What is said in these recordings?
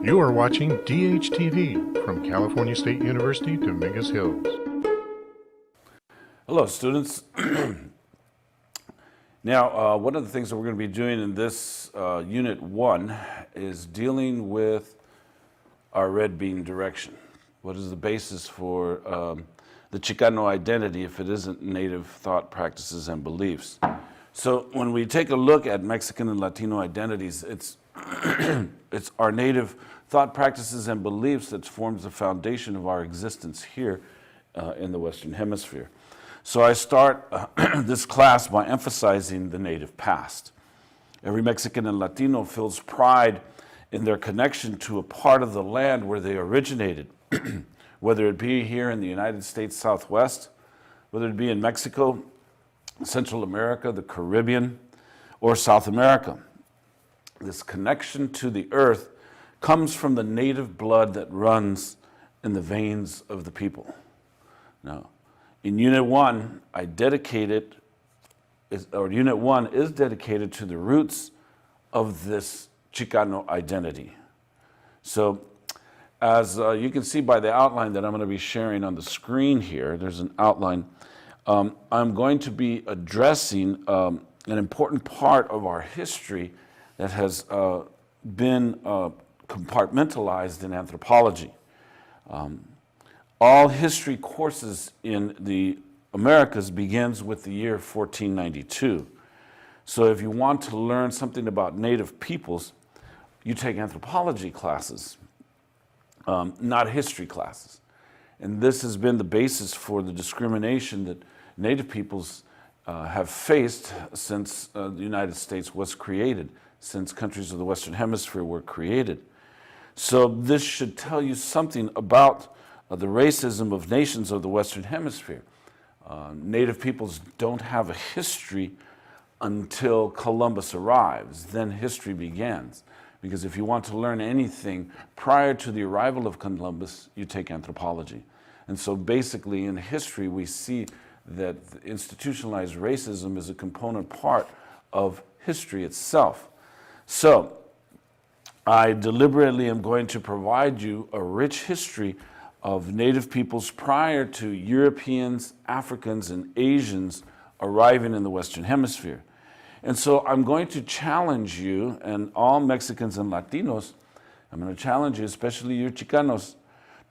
You are watching DHTV from California State University, Dominguez Hills. Hello, students. Now, one of the things that we're going to be doing in this Unit 1 is dealing with our red bean direction. What is the basis for the Chicano identity if it isn't native thought, practices, and beliefs? So when we take a look at Mexican and Latino identities, it's it's our native thought, practices, and beliefs that forms the foundation of our existence here in the Western Hemisphere. So I start this class by emphasizing the native past. Every Mexican and Latino feels pride in their connection to a part of the land where they originated, whether it be here in the United States Southwest, whether it be in Mexico, Central America, the Caribbean, or South America. This connection to the earth comes from the native blood that runs in the veins of the people. Now, in Unit 1, Unit 1 is dedicated to the roots of this Chicano identity. So, as you can see by the outline that I'm going to be sharing on the screen here, there's an outline. I'm going to be addressing an important part of our history that has been compartmentalized in anthropology. All history courses in the Americas begins with the year 1492. So if you want to learn something about native peoples, you take anthropology classes, not history classes. And this has been the basis for the discrimination that native peoples have faced since the United States was created, since countries of the Western Hemisphere were created. So this should tell you something about the racism of nations of the Western Hemisphere. Native peoples don't have a history until Columbus arrives. Then history begins. Because if you want to learn anything prior to the arrival of Columbus, you take anthropology. And so basically in history, we see that institutionalized racism is a component part of history itself. So I deliberately am going to provide you a rich history of native peoples prior to Europeans, Africans, and Asians arriving in the Western Hemisphere. And so I'm going to challenge you, and all Mexicans and Latinos, I'm going to challenge you, especially you Chicanos,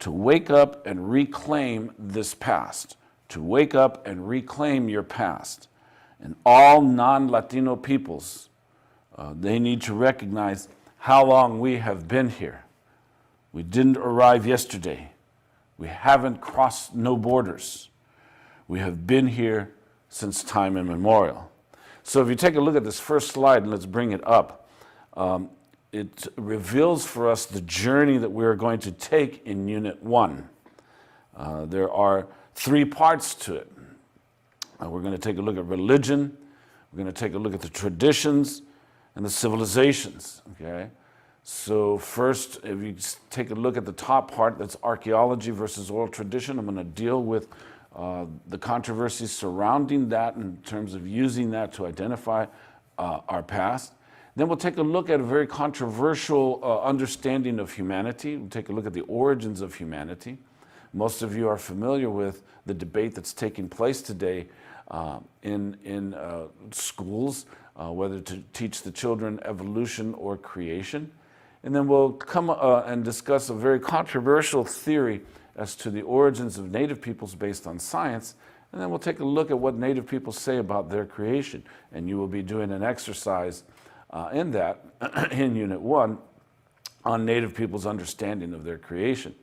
to wake up and reclaim this past, to wake up and reclaim your past. And all non-Latino peoples, they need to recognize how long we have been here. We didn't arrive yesterday. We haven't crossed no borders. We have been here since time immemorial. So if you take a look at this first slide, and let's bring it up, it reveals for us the journey that we're going to take in Unit 1. There are 3 parts to it. We're going to take a look at religion, we're going to take a look at the traditions, and the civilizations, okay? So first, if you take a look at the top part, that's archaeology versus oral tradition. I'm going to deal with the controversies surrounding that in terms of using that to identify our past. Then we'll take a look at a very controversial understanding of humanity. We'll take a look at the origins of humanity. Most of you are familiar with the debate that's taking place today in schools, whether to teach the children evolution or creation. And then we'll come and discuss a very controversial theory as to the origins of native peoples based on science. And then we'll take a look at what native people say about their creation. And you will be doing an exercise in that, in Unit 1, on native people's understanding of their creation.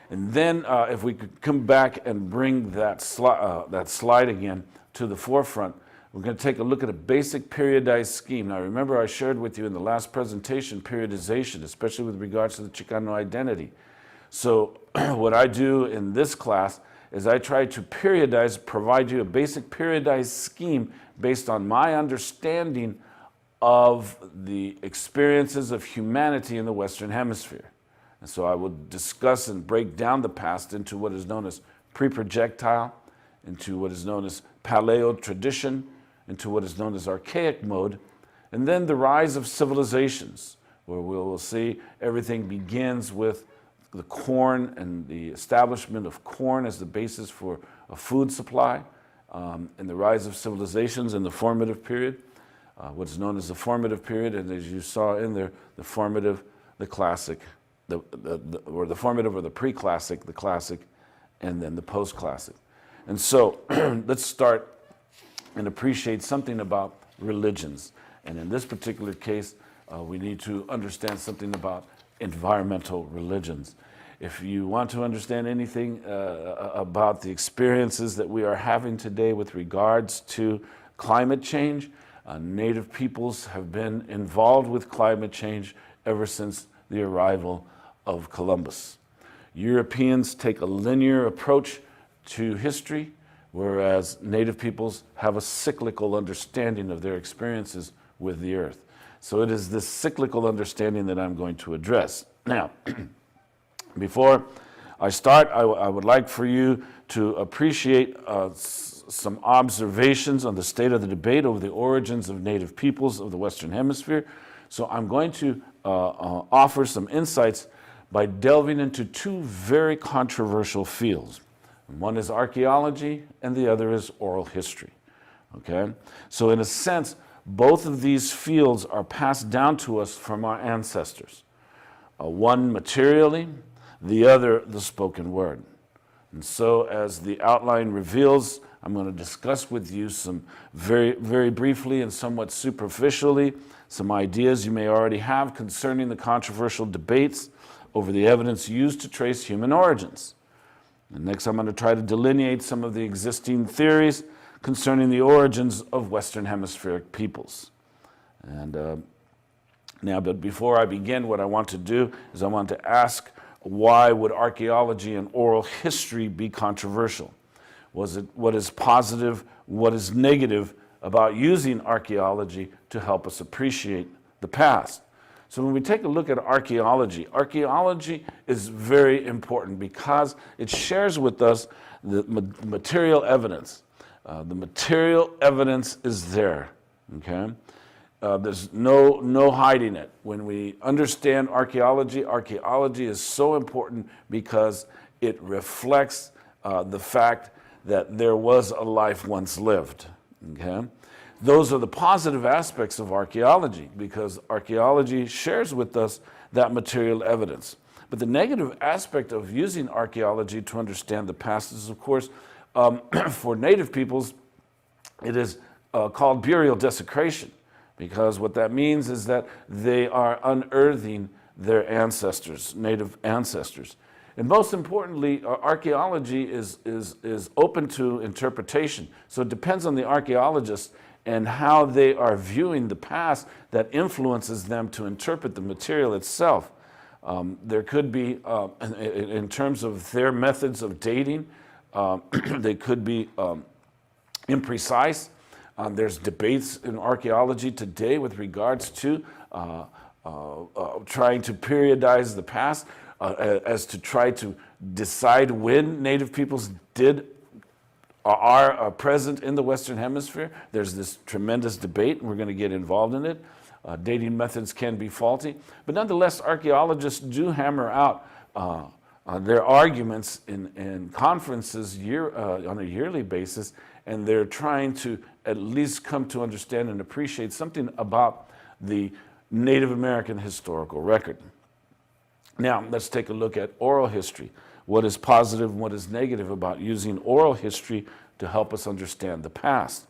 And then if we could come back and bring that slide again to the forefront, we're going to take a look at a basic periodized scheme. Now remember, I shared with you in the last presentation periodization, especially with regards to the Chicano identity. So what I do in this class is I try to periodize, provide you a basic periodized scheme based on my understanding of the experiences of humanity in the Western Hemisphere. And so I will discuss and break down the past into what is known as pre-projectile, into what is known as paleo tradition, into what is known as archaic mode, and then the rise of civilizations, where we will see everything begins with the corn and the establishment of corn as the basis for a food supply, and the rise of civilizations in the formative period, what's known as the formative period, and as you saw in there, the formative, the classic, or the formative or the pre-classic, the classic, and then the post-classic. And so let's start and appreciate something about religions. And in this particular case, we need to understand something about environmental religions. If you want to understand anything about the experiences that we are having today with regards to climate change, Native peoples have been involved with climate change ever since the arrival of Columbus. Europeans take a linear approach to history, whereas Native peoples have a cyclical understanding of their experiences with the earth. So it is this cyclical understanding that I'm going to address. Now, before I start, I would like for you to appreciate some observations on the state of the debate over the origins of Native peoples of the Western Hemisphere. So I'm going to offer some insights by delving into two very controversial fields. One is archaeology and the other is oral history. Okay? So in a sense, both of these fields are passed down to us from our ancestors. One materially, the other the spoken word. And so as the outline reveals, I'm going to discuss with you some very briefly and somewhat superficially some ideas you may already have concerning the controversial debates over the evidence used to trace human origins. And next I'm going to try to delineate some of the existing theories concerning the origins of Western Hemispheric peoples. And now, but before I begin, what I want to do is I want to ask, why would archaeology and oral history be controversial? What is positive, what is negative about using archaeology to help us appreciate the past? So when we take a look at archaeology, archaeology is very important because it shares with us the material evidence. The material evidence is there, okay? There's no hiding it. When we understand archaeology, archaeology is so important because it reflects the fact that there was a life once lived, okay? Those are the positive aspects of archaeology because archaeology shares with us that material evidence. But the negative aspect of using archaeology to understand the past is, of course, for Native peoples, it is called burial desecration, because what that means is that they are unearthing their ancestors, Native ancestors. And most importantly, archaeology is open to interpretation. So it depends on the archaeologist and how they are viewing the past that influences them to interpret the material itself. There could be, in terms of their methods of dating, they could be imprecise. There's debates in archaeology today with regards to trying to periodize the past as to try to decide when Native peoples are present in the Western Hemisphere. There's this tremendous debate, and we're going to get involved in it. Dating methods can be faulty, but nonetheless, archaeologists do hammer out their arguments in conferences on a yearly basis, and they're trying to at least come to understand and appreciate something about the Native American historical record. Now, let's take a look at oral history. What is positive and what is negative about using oral history to help us understand the past?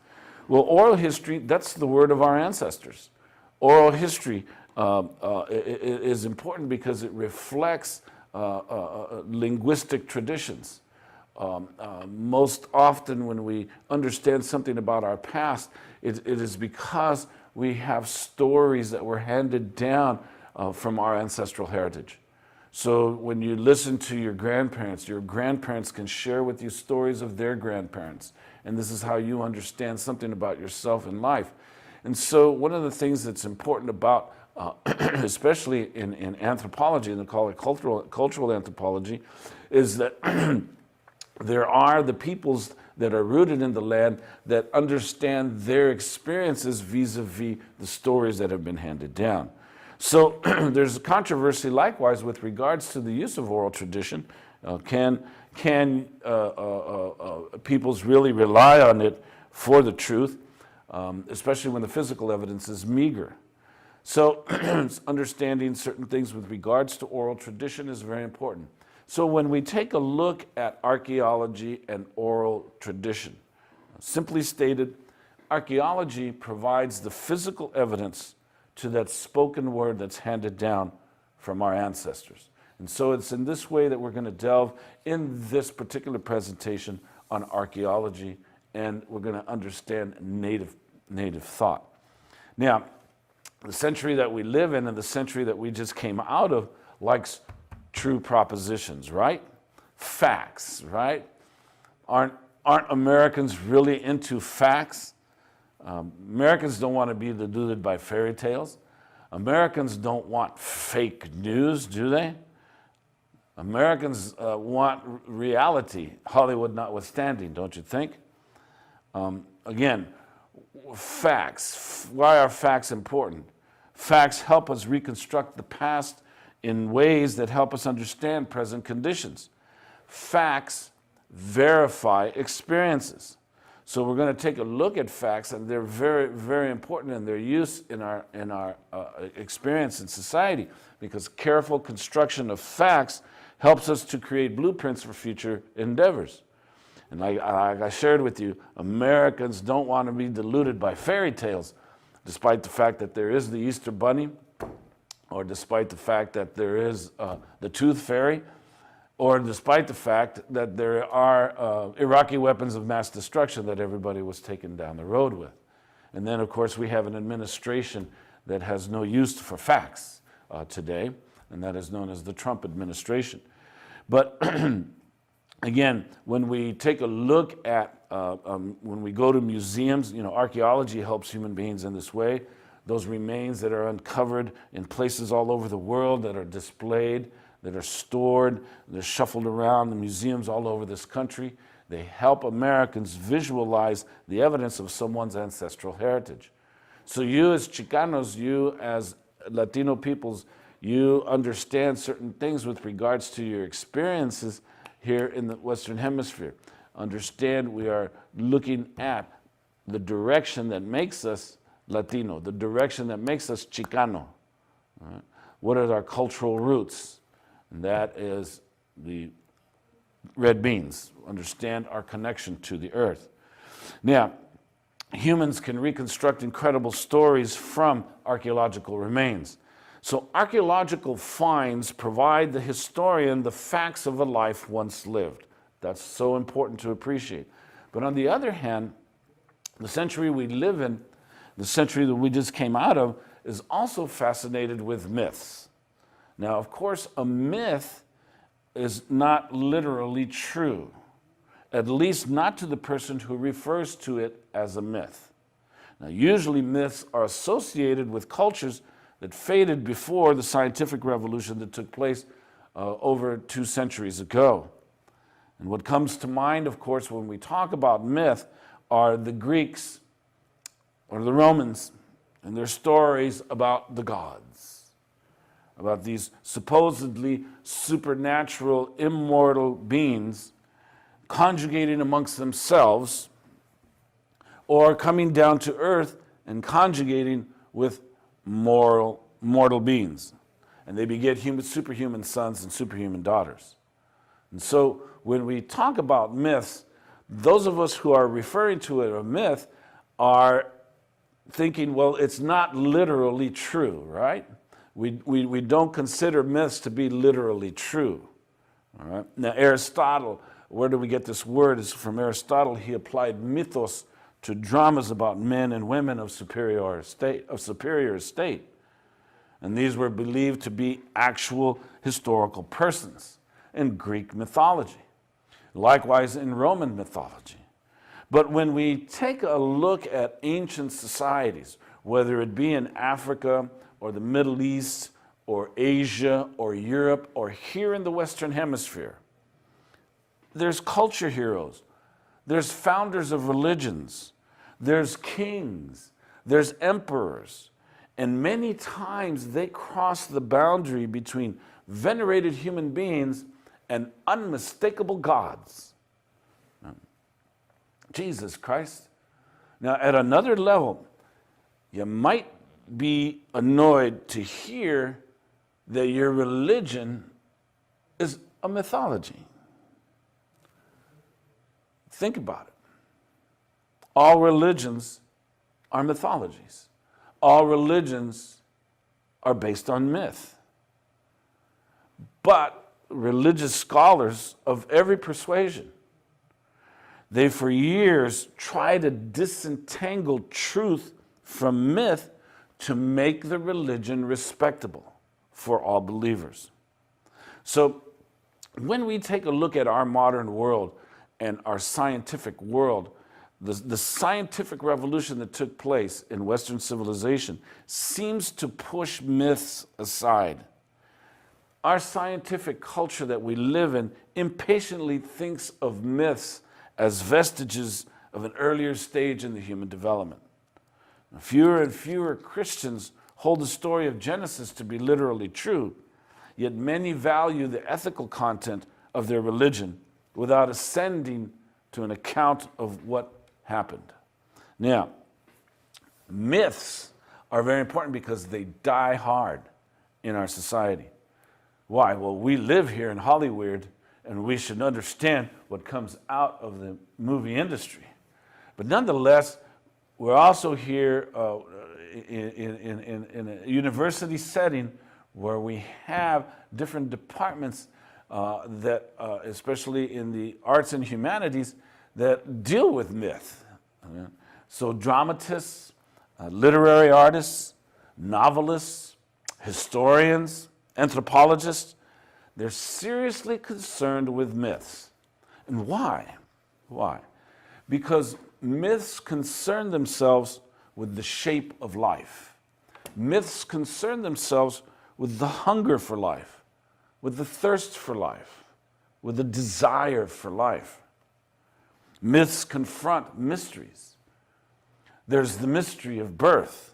Well, oral history, that's the word of our ancestors. Oral history is important because it reflects linguistic traditions. Most often when we understand something about our past, it is because we have stories that were handed down from our ancestral heritage. So when you listen to your grandparents can share with you stories of their grandparents. And this is how you understand something about yourself in life. And so one of the things that's important about, especially in anthropology, and they call it cultural anthropology, is that there are the peoples that are rooted in the land that understand their experiences vis-a-vis the stories that have been handed down. So there's a controversy likewise with regards to the use of oral tradition. Can peoples really rely on it for the truth, especially when the physical evidence is meager? So understanding certain things with regards to oral tradition is very important. So when we take a look at archaeology and oral tradition, simply stated, archaeology provides the physical evidence to that spoken word that's handed down from our ancestors. And so it's in this way that we're going to delve in this particular presentation on archaeology, and we're going to understand native thought. Now, the century that we live in and the century that we just came out of likes true propositions, right? Facts, right? Aren't Americans really into facts? Americans don't want to be deluded by fairy tales. Americans don't want fake news, do they? Americans want reality, Hollywood notwithstanding, don't you think? Again, facts. Why are facts important? Facts help us reconstruct the past in ways that help us understand present conditions. Facts verify experiences. So we're going to take a look at facts, and they're very, very important in their use in our experience in society, because careful construction of facts helps us to create blueprints for future endeavors. And like I shared with you, Americans don't want to be deluded by fairy tales, despite the fact that there is the Easter Bunny, or despite the fact that there is the Tooth Fairy, or despite the fact that there are Iraqi weapons of mass destruction that everybody was taken down the road with. And then, of course, we have an administration that has no use for facts today, and that is known as the Trump administration. But again, when we take a look at, when we go to museums, you know, archaeology helps human beings in this way. Those remains that are uncovered in places all over the world, that are displayed, that are stored, they're shuffled around the museums all over this country. They help Americans visualize the evidence of someone's ancestral heritage. So you as Chicanos, you as Latino peoples, you understand certain things with regards to your experiences here in the Western Hemisphere. Understand we are looking at the direction that makes us Latino, the direction that makes us Chicano. Right? What are our cultural roots? And that is the red beans. Understand our connection to the earth. Now, humans can reconstruct incredible stories from archaeological remains. So archaeological finds provide the historian the facts of a life once lived. That's so important to appreciate. But on the other hand, the century we live in, the century that we just came out of, is also fascinated with myths. Now, of course, a myth is not literally true, at least not to the person who refers to it as a myth. Now, usually myths are associated with cultures that faded before the scientific revolution that took place over 2 centuries ago. And what comes to mind, of course, when we talk about myth are the Greeks or the Romans and their stories about the gods, about these supposedly supernatural, immortal beings conjugating amongst themselves or coming down to earth and conjugating with mortal beings. And they beget superhuman sons and superhuman daughters. And so when we talk about myths, those of us who are referring to it a myth are thinking, well, it's not literally true, right? We don't consider myths to be literally true. All right? Now, Aristotle, where do we get this word? It's from Aristotle. He applied mythos to dramas about men and women of superior estate. And these were believed to be actual historical persons in Greek mythology, likewise in Roman mythology. But when we take a look at ancient societies, whether it be in Africa or the Middle East or Asia or Europe or here in the Western Hemisphere, there's culture heroes, there's founders of religions, there's kings, there's emperors, And many times they cross the boundary between venerated human beings and unmistakable gods. Jesus Christ. Now, at another level, you might be annoyed to hear that your religion is a mythology. Think about it. All religions are mythologies. All religions are based on myth. But religious scholars of every persuasion, they for years try to disentangle truth from myth to make the religion respectable for all believers. So when we take a look at our modern world and our scientific world, the scientific revolution that took place in Western civilization seems to push myths aside. Our scientific culture that we live in impatiently thinks of myths as vestiges of an earlier stage in the human development. Fewer and fewer Christians hold the story of Genesis to be literally true, yet many value the ethical content of their religion without ascending to an account of what happened. Now, myths are very important because they die hard in our society. Why? Well, we live here in Hollywood and we should understand what comes out of the movie industry. But nonetheless, we're also here in a university setting where we have different departments that, especially in the arts and humanities, that deal with myth. So dramatists, literary artists, novelists, historians, anthropologists, they're seriously concerned with myths. And why? Why? Because myths concern themselves with the shape of life. Myths concern themselves with the hunger for life, with the thirst for life, with the desire for life. Myths confront mysteries. There's the mystery of birth.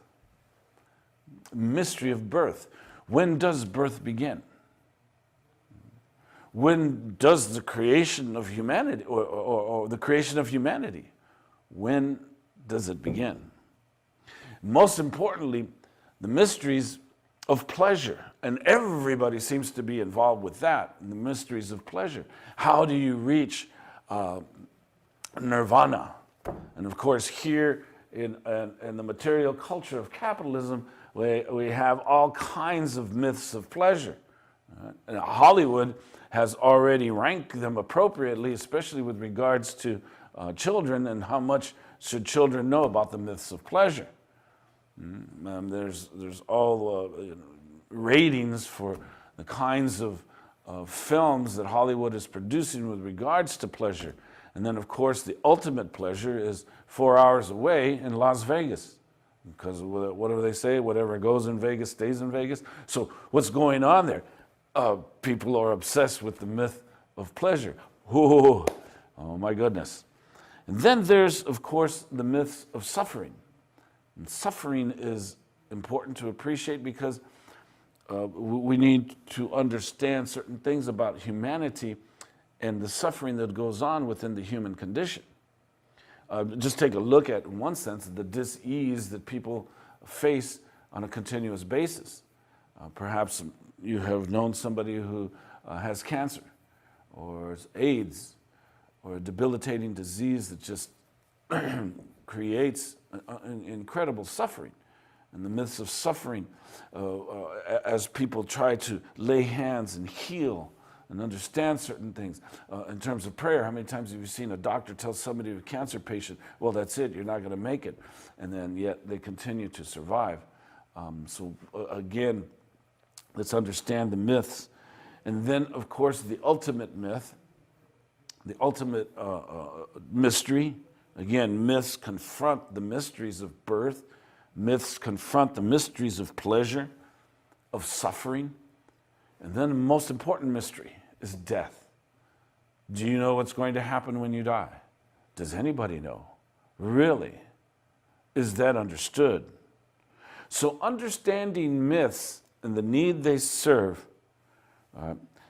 Mystery of birth. When does birth begin? When does the creation of humanity, or the creation of humanity, when does it begin? Most importantly, the mysteries of pleasure. And everybody seems to be involved with that, the mysteries of pleasure. How do you reach nirvana? And of course, here in the material culture of capitalism, we have all kinds of myths of pleasure. And Hollywood has already ranked them appropriately, especially with regards to children and how much should children know about the myths of pleasure. There's all ratings for the kinds of films that Hollywood is producing with regards to pleasure. And then, of course, the ultimate pleasure is 4 hours away in Las Vegas. Because whatever they say, whatever goes in Vegas stays in Vegas. So what's going on there? People are obsessed with the myth of pleasure. Oh my goodness. And then there's, of course, the myths of suffering. And suffering is important to appreciate because we need to understand certain things about humanity and the suffering that goes on within the human condition. Just take a look at, in one sense, the dis-ease that people face on a continuous basis. Perhaps you have known somebody who has cancer or AIDS or a debilitating disease that just creates incredible suffering. And the myths of suffering, as people try to lay hands and heal and understand certain things. In terms of prayer, how many times have you seen a doctor tell somebody, a cancer patient, well, that's it, you're not going to make it. And then yet they continue to survive. Again, let's understand the myths. And then, of course, the ultimate myth, the ultimate mystery. Again, myths confront the mysteries of birth. Myths confront the mysteries of pleasure, of suffering. And then the most important mystery is death. Do you know what's going to happen when you die? Does anybody know? Really? Is that understood? So understanding myths and the need they serve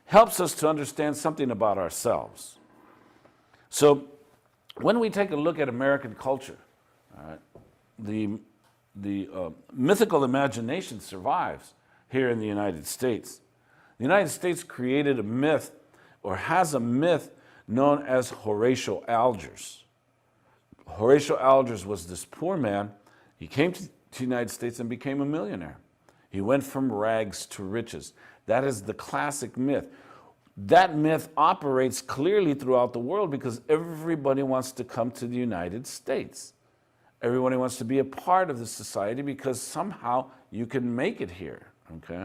helps us to understand something about ourselves. So when we take a look at American culture, the mythical imagination survives here in the United States. The United States created a myth, or has a myth, known as Horatio Algiers. Horatio Algiers was this poor man. He came to the United States and became a millionaire. He went from rags to riches. That is the classic myth. That myth operates clearly throughout the world because everybody wants to come to the United States. Everybody wants to be a part of the society because somehow you can make it here, okay?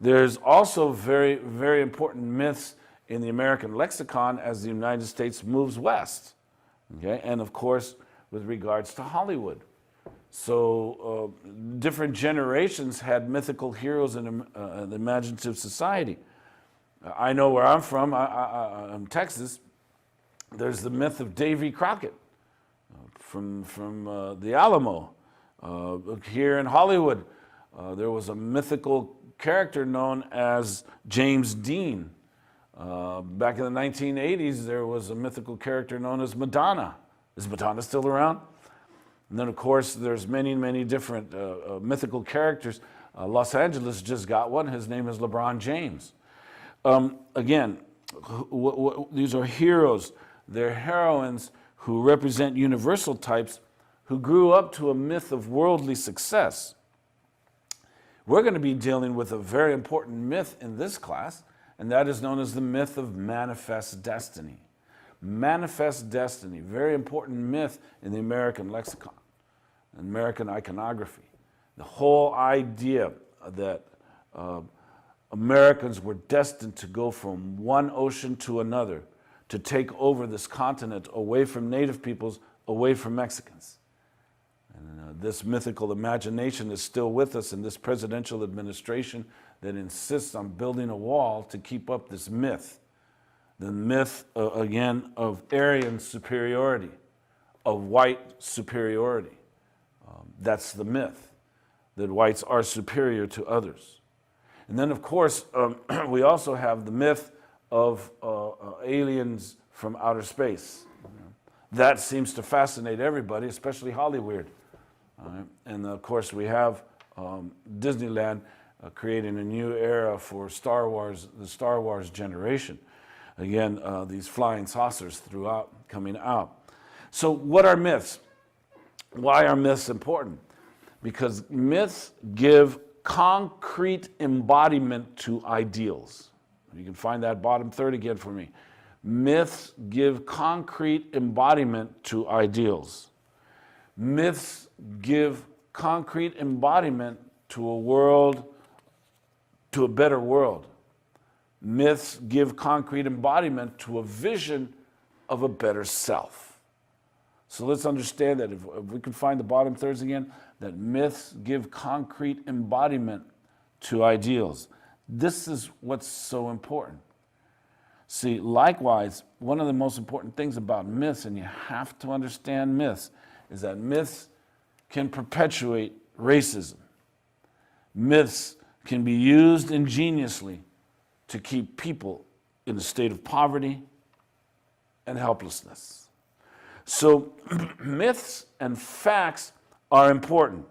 There's also very, very important myths in the American lexicon as the United States moves west, okay? And of course, with regards to Hollywood. So different generations had mythical heroes in the imaginative society. I know where I'm from, I'm Texas. There's the myth of Davy Crockett from the Alamo. Here in Hollywood, there was a mythical character known as James Dean. Back in the 1980s, there was a mythical character known as Madonna. Is Madonna still around? And then, of course, there's many, many different mythical characters. Los Angeles just got one. His name is LeBron James. Again, these are heroes. They're heroines who represent universal types who grew up to a myth of worldly success. We're going to be dealing with a very important myth in this class, and that is known as the myth of manifest destiny. Manifest destiny, very important myth in the American lexicon, American iconography. The whole idea that Americans were destined to go from one ocean to another, to take over this continent away from native peoples, away from Mexicans. And this mythical imagination is still with us in this presidential administration that insists on building a wall to keep up this myth. The myth, again, of Aryan superiority, of white superiority. That's the myth, that whites are superior to others. And then, of course, we also have the myth of aliens from outer space. That seems to fascinate everybody, especially Hollywood. And, of course, we have Disneyland creating a new era for Star Wars, the Star Wars generation. Again, these flying saucers coming out. So what are myths? Why are myths important? Because myths give concrete embodiment to ideals. You can find that bottom third again for me. Myths give concrete embodiment to ideals. Myths give concrete embodiment to a world, to a better world. Myths give concrete embodiment to a vision of a better self. So let's understand that if we can find the bottom thirds again, that myths give concrete embodiment to ideals. This is what's so important. See, likewise, one of the most important things about myths, and you have to understand myths, is that myths can perpetuate racism. Myths can be used ingeniously to keep people in a state of poverty and helplessness. So myths and facts are important,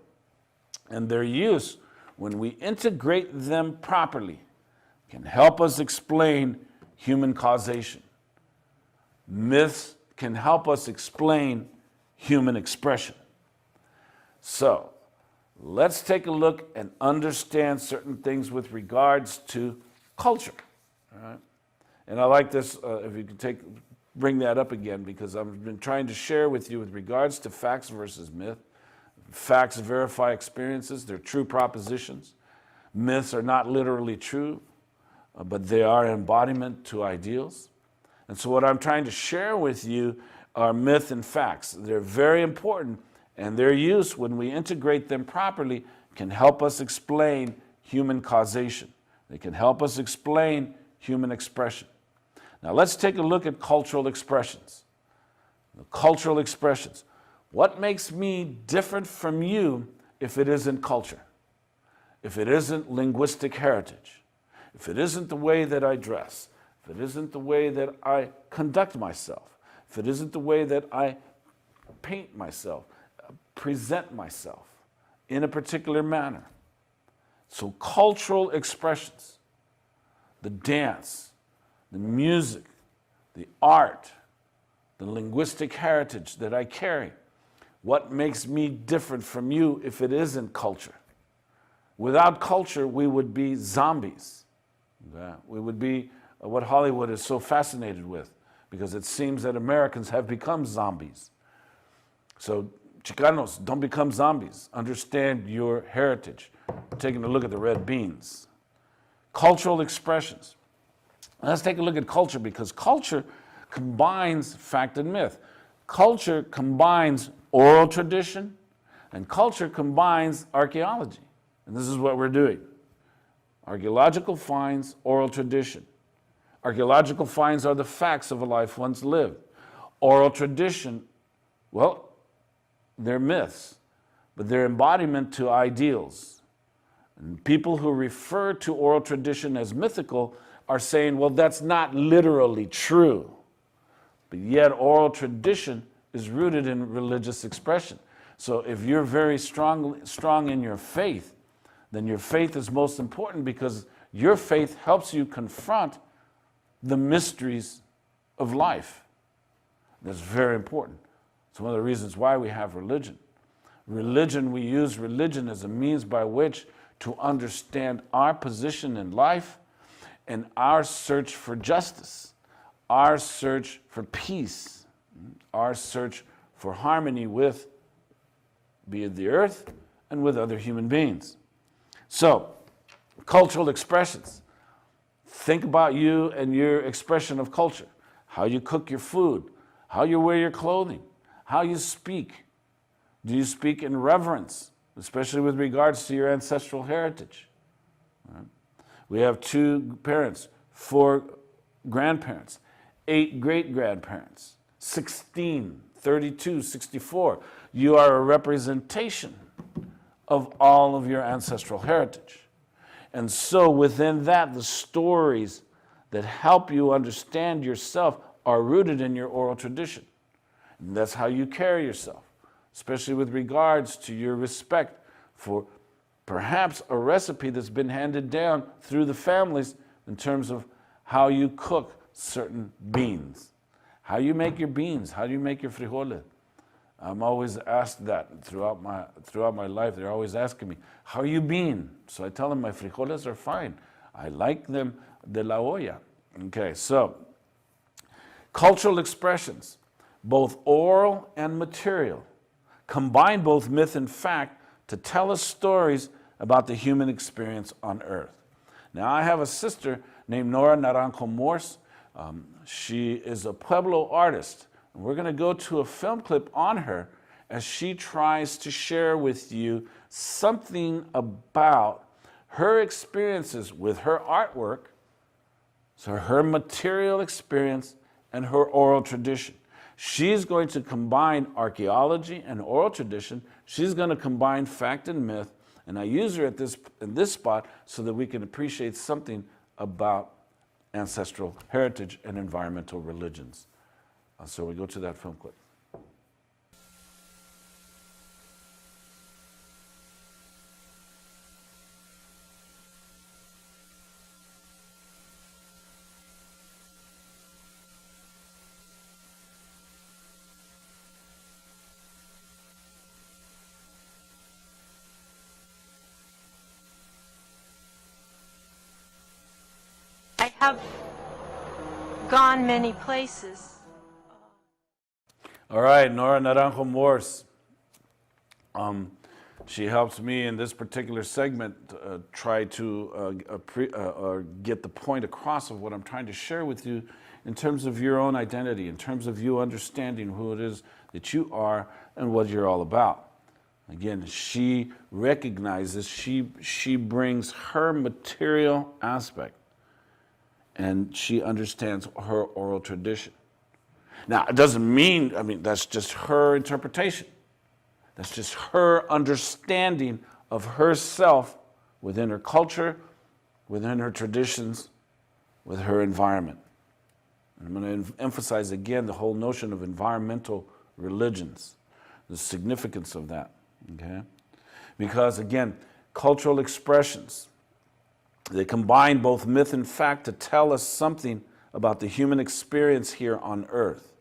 and their use, when we integrate them properly, can help us explain human causation. Myths can help us explain human expression. So let's take a look and understand certain things with regards to culture. All right? And I like this, if you could bring that up again, because I've been trying to share with you with regards to facts versus myth. Facts verify experiences, they're true propositions. Myths are not literally true, but they are embodiment to ideals. And so what I'm trying to share with you are myth and facts. They're very important, and their use, when we integrate them properly, can help us explain human causation. They can help us explain human expression. Now let's take a look at cultural expressions. The cultural expressions. What makes me different from you if it isn't culture, if it isn't linguistic heritage, if it isn't the way that I dress, if it isn't the way that I conduct myself, if it isn't the way that I paint myself, present myself in a particular manner. So cultural expressions, the dance, the music, the art, the linguistic heritage that I carry, what makes me different from you if it isn't culture? Without culture, we would be zombies. Okay? We would be what Hollywood is so fascinated with, because it seems that Americans have become zombies. So Chicanos, don't become zombies. Understand your heritage. Taking a look at the red beans. Cultural expressions. Let's take a look at culture, because culture combines fact and myth. Culture combines oral tradition, and culture combines archaeology. And this is what we're doing. Archaeological finds, oral tradition. Archaeological finds are the facts of a life once lived. Oral tradition, well, they're myths, but they're embodiment to ideals. And people who refer to oral tradition as mythical are saying, well, that's not literally true. But yet oral tradition is rooted in religious expression. So if you're very strong in your faith, then your faith is most important, because your faith helps you confront the mysteries of life. That's very important. It's one of the reasons why we have religion. We use religion as a means by which to understand our position in life and our search for justice, our search for peace, our search for harmony with, be it the earth, and with other human beings. So, cultural expressions. Think about you and your expression of culture. How you cook your food, how you wear your clothing, how you speak. Do you speak in reverence, especially with regards to your ancestral heritage? Right? We have 2 parents, 4 grandparents, 8 great-grandparents, 16, 32, 64. You are a representation of all of your ancestral heritage. And so within that, the stories that help you understand yourself are rooted in your oral tradition. And that's how you carry yourself, especially with regards to your respect for perhaps a recipe that's been handed down through the families in terms of how you cook certain beans, how you make your beans, how do you make your frijoles. I'm always asked that throughout my life. They're always asking me, how are you being? So I tell them my frijoles are fine. I like them de la olla. Okay, so cultural expressions, both oral and material, combine both myth and fact to tell us stories about the human experience on earth. Now, I have a sister named Nora Naranjo Morse. She is a Pueblo artist. We're going to go to a film clip on her as she tries to share with you something about her experiences with her artwork, so her material experience and her oral tradition. She's going to combine archaeology and oral tradition. She's going to combine fact and myth, and I use her in this spot so that we can appreciate something about ancestral heritage and environmental religions. So we go to that film clip. I have gone many places. All right, Nora Naranjo Morse. She helps me in this particular segment try to get the point across of what I'm trying to share with you in terms of your own identity, in terms of you understanding who it is that you are and what you're all about. Again, she recognizes, she brings her material aspect, and she understands her oral tradition. Now, it doesn't mean, that's just her interpretation. That's just her understanding of herself within her culture, within her traditions, with her environment. And I'm going to emphasize again the whole notion of environmental religions, the significance of that, okay? Because again, cultural expressions, they combine both myth and fact to tell us something about the human experience here on earth.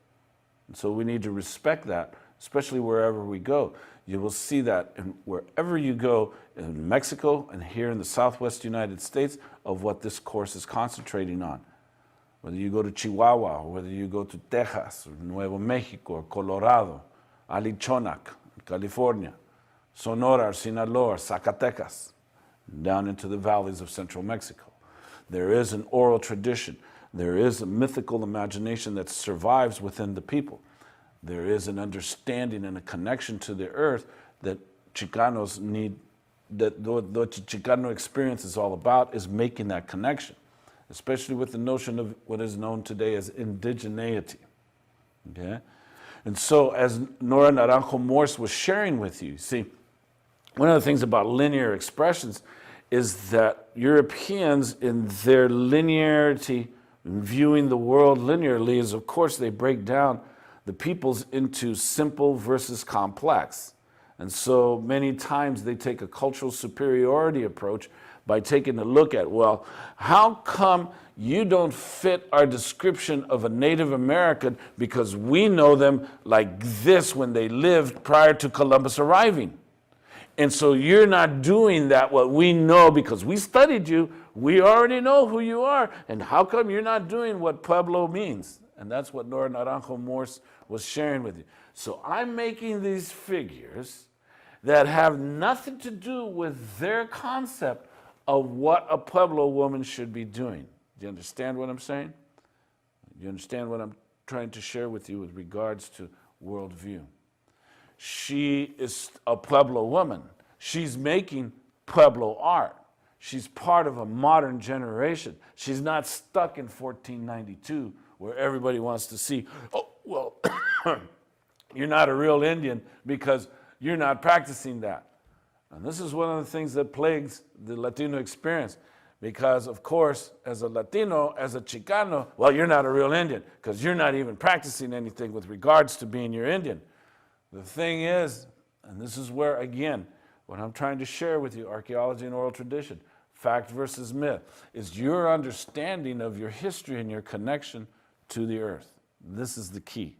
And so we need to respect that, especially wherever we go. You will see that wherever you go in Mexico and here in the Southwest United States of what this course is concentrating on. Whether you go to Chihuahua, or whether you go to Texas, or Nuevo Mexico, or Colorado, Alichonac, California, Sonora, Sinaloa, Zacatecas, down into the valleys of central Mexico. There is an oral tradition. There is a mythical imagination that survives within the people. There is an understanding and a connection to the earth that Chicanos need, that what the Chicano experience is all about, is making that connection, especially with the notion of what is known today as indigeneity. Okay? And so, as Nora Naranjo Morse was sharing with you, see, one of the things about linear expressions is that Europeans, in their linearity, viewing the world linearly, is of course they break down the peoples into simple versus complex. And so many times they take a cultural superiority approach by taking a look at, well, how come you don't fit our description of a Native American because we know them like this when they lived prior to Columbus arriving? And so you're not doing that, what we know, because we studied you, we already know who you are, and how come you're not doing what Pueblo means? And that's what Nora Naranjo Morse was sharing with you. So I'm making these figures that have nothing to do with their concept of what a Pueblo woman should be doing. Do you understand what I'm saying? Do you understand what I'm trying to share with you with regards to worldview? She is a Pueblo woman. She's making Pueblo art. She's part of a modern generation. She's not stuck in 1492 where everybody wants to see, oh, well, you're not a real Indian because you're not practicing that. And this is one of the things that plagues the Latino experience because, of course, as a Latino, as a Chicano, well, you're not a real Indian because you're not even practicing anything with regards to being your Indian. The thing is, and this is where, again, what I'm trying to share with you, archaeology and oral tradition, fact versus myth, is your understanding of your history and your connection to the earth. This is the key.